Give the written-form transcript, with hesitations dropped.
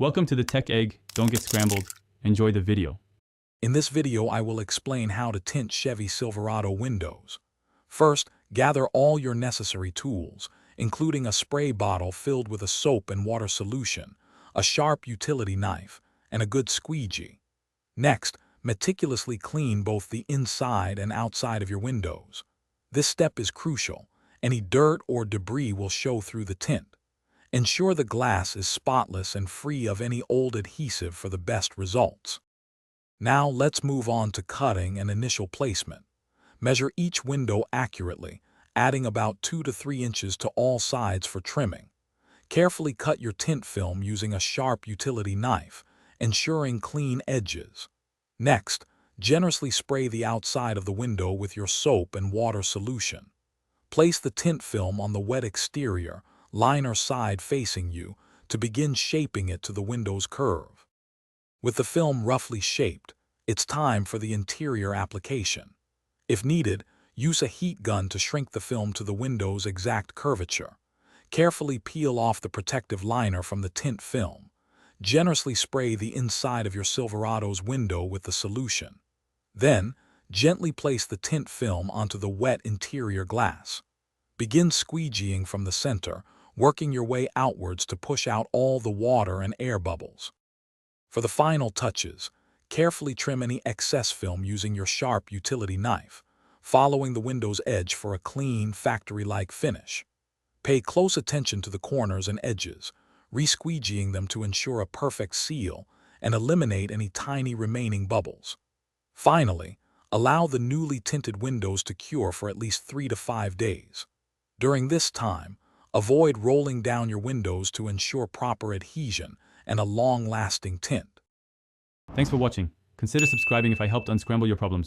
Welcome to the Tech Egg. Don't get scrambled. Enjoy the video. In this video, I will explain how to tint Chevy Silverado windows. First, gather all your necessary tools, including a spray bottle filled with a soap and water solution, a sharp utility knife, and a good squeegee. Next, meticulously clean both the inside and outside of your windows. This step is crucial. Any dirt or debris will show through the tint. Ensure the glass is spotless and free of any old adhesive for the best results. Now let's move on to cutting and initial placement. Measure each window accurately, adding about 2 to 3 inches to all sides for trimming. Carefully cut your tint film using a sharp utility knife, ensuring clean edges. Next, generously spray the outside of the window with your soap and water solution. Place the tint film on the wet exterior, liner side facing you, to begin shaping it to the window's curve. With the film roughly shaped, it's time for the interior application. If needed, use a heat gun to shrink the film to the window's exact curvature. Carefully peel off the protective liner from the tint film. Generously spray the inside of your Silverado's window with the solution. Then, gently place the tint film onto the wet interior glass. Begin squeegeeing from the center, working your way outwards to push out all the water and air bubbles. For the final touches, carefully trim any excess film using your sharp utility knife, following the window's edge for a clean, factory-like finish. Pay close attention to the corners and edges, re-squeegeeing them to ensure a perfect seal and eliminate any tiny remaining bubbles. Finally, allow the newly tinted windows to cure for at least 3 to 5 days. During this time, avoid rolling down your windows to ensure proper adhesion and a long-lasting tint. Thanks for watching. Consider subscribing if I helped unscramble your problems.